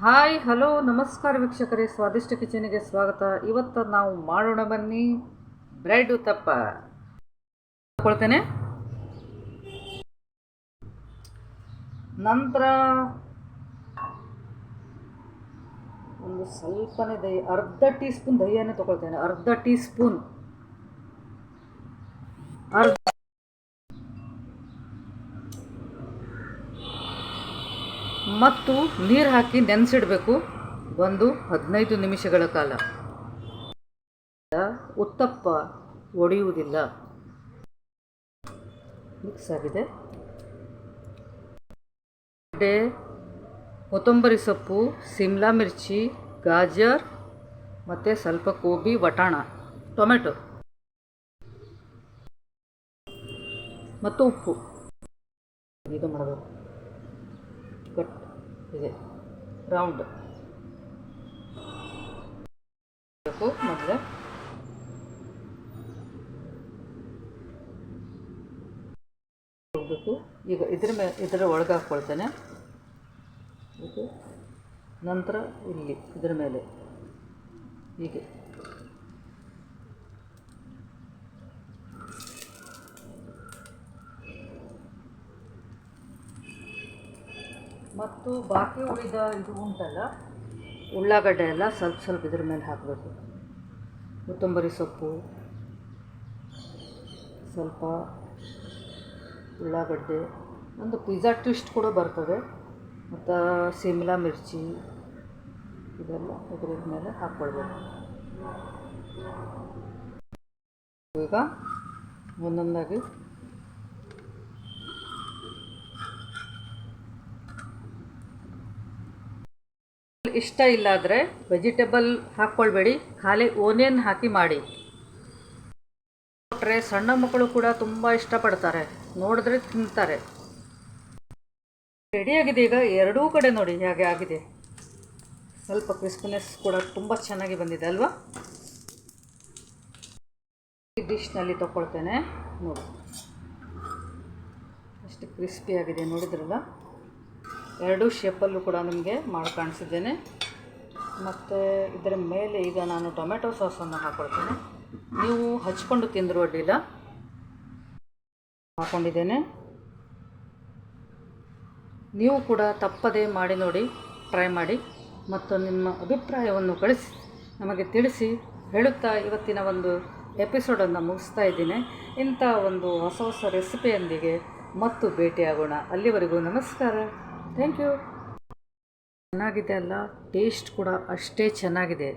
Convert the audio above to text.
Hi hello ನಮಸ್ಕಾರ ವೀಕ್ಷಕರೇ, ಸ್ವಾದಿಷ್ಟ ಕಿಚನಿಗೆ ಸ್ವಾಗತ. ಇವತ್ತು ನಾವು ಮಾಡೋಣ ಬನ್ನಿ ಬ್ರೆಡ್ ಉತ್ತಪ್ಪ. ಹಾಕೊಳ್ತೇನೆ. ನಂತರ ಒಂದು ಸ್ವಲ್ಪನೇ ದಹಿ, ಅರ್ಧ ಟೀ ಸ್ಪೂನ್ ದಹಿಯನ್ನು ತಗೊಳ್ತೇನೆ. ಅರ್ಧ ಟೀ ಸ್ಪೂನ್ ಮತ್ತು ನೀರು ಹಾಕಿ ನೆನೆಸಿಡಬೇಕು ಒಂದು 15 ನಿಮಿಷಗಳ ಕಾಲ. ಉತ್ತಪ್ಪ ಒಡೆಯುವುದಿಲ್ಲ. ಮಿಕ್ಸ್ ಆಗಿದೆ. ಕೊತ್ತಂಬರಿ ಸೊಪ್ಪು, ಸಿಮ್ಲಾ ಮಿರ್ಚಿ, ಗಾಜರ್ ಮತ್ತು ಸ್ವಲ್ಪ ಗೋಬಿ, ವಟಾಣ, ಟೊಮೆಟೊ ಮತ್ತು ಉಪ್ಪು. ಇದು ಮಾಡಬೇಕು, ಕಟ್ ಇದೆ ರೌಂಡ್ ಬೇಕು. ಮೊದಲೇ ಹೋಗಬೇಕು. ಈಗ ಇದರ ಒಳಗೆ ಹಾಕ್ಕೊಳ್ತೇನೆ. ಇದು ನಂತರ ಇಲ್ಲಿ ಇದರ ಮೇಲೆ ಹೀಗೆ ಮತ್ತು ಬಾಕಿ ಉಳಿದ ಇದು ಉಂಟಲ್ಲ ಉಳ್ಳಾಗಡ್ಡೆ ಎಲ್ಲ ಸ್ವಲ್ಪ ಸ್ವಲ್ಪ ಇದ್ರ ಮೇಲೆ ಹಾಕಬೇಕು. ಕೊತ್ತಂಬರಿ ಸೊಪ್ಪು, ಸ್ವಲ್ಪ ಉಳ್ಳಾಗಡ್ಡೆ, ಒಂದು ಪಿಜ್ಜಾ ಟ್ವಿಸ್ಟ್ ಕೂಡ ಬರ್ತದೆ, ಮತ್ತು ಸಿಮ್ಲಾ ಮಿರ್ಚಿ ಇದೆಲ್ಲ ಇದ್ರ ಮೇಲೆ ಹಾಕ್ಕೊಳ್ಬೇಕು. ಈಗ ಒಂದೊಂದಾಗಿ ಇಷ್ಟ ಇಲ್ಲಾದರೆ ವೆಜಿಟೇಬಲ್ ಹಾಕ್ಕೊಳ್ಬೇಡಿ, ಖಾಲಿ ಓನಿಯನ್ ಹಾಕಿ ಮಾಡಿ. ಕೊಟ್ಟರೆ ಸಣ್ಣ ಮಕ್ಕಳು ಕೂಡ ತುಂಬ ಇಷ್ಟಪಡ್ತಾರೆ, ನೋಡಿದ್ರೆ ತಿಂತಾರೆ. ರೆಡಿಯಾಗಿದೆ. ಈಗ ಎರಡೂ ಕಡೆ ನೋಡಿ ಹೇಗೆ ಆಗಿದೆ. ಸ್ವಲ್ಪ ಕ್ರಿಸ್ಪಿನೆಸ್ ಕೂಡ ತುಂಬ ಚೆನ್ನಾಗಿ ಬಂದಿದೆ ಅಲ್ವಾ. ಈ ಡಿಶ್ನಲ್ಲಿ ತಗೊಳ್ತೇನೆ. ನೋಡಿ ಎಷ್ಟು ಕ್ರಿಸ್ಪಿ ಆಗಿದೆ, ನೋಡಿದ್ರಲ್ಲ. ಎರಡೂ ಶೇಪಲ್ಲೂ ಕೂಡ ನಿಮಗೆ ಮಾಡಿ ಕಾಣಿಸಿದ್ದೇನೆ. ಮತ್ತು ಇದರ ಮೇಲೆ ಈಗ ನಾನು ಟೊಮೆಟೊ ಸಾಸನ್ನು ಹಾಕ್ಕೊಳ್ತೇನೆ. ನೀವು ಹಚ್ಕೊಂಡು ತಿಂದರೂ ಅಡ್ಡಿಲ್ಲ. ಹಾಕ್ಕೊಂಡಿದ್ದೇನೆ. ನೀವು ಕೂಡ ತಪ್ಪದೇ ಮಾಡಿ ನೋಡಿ, ಟ್ರೈ ಮಾಡಿ ಮತ್ತು ನಿಮ್ಮ ಅಭಿಪ್ರಾಯವನ್ನು ನಮಗೆ ತಿಳಿಸಿ ಹೇಳುತ್ತಾ ಇವತ್ತಿನ ಒಂದು ಎಪಿಸೋಡನ್ನು ಮುಗಿಸ್ತಾ ಇದ್ದೀನಿ. ಇಂಥ ಒಂದು ಹೊಸ ಹೊಸ ರೆಸಿಪಿಯೊಂದಿಗೆ ಮತ್ತು ಭೇಟಿಯಾಗೋಣ. ಅಲ್ಲಿವರೆಗೂ ನಮಸ್ಕಾರ. Thank you. ಚೆನ್ನಾಗಿದೆ ಅಲ್ಲ, ಟೇಸ್ಟ್ ಕೂಡ ಅಷ್ಟೇ ಚೆನ್ನಾಗಿದೆ.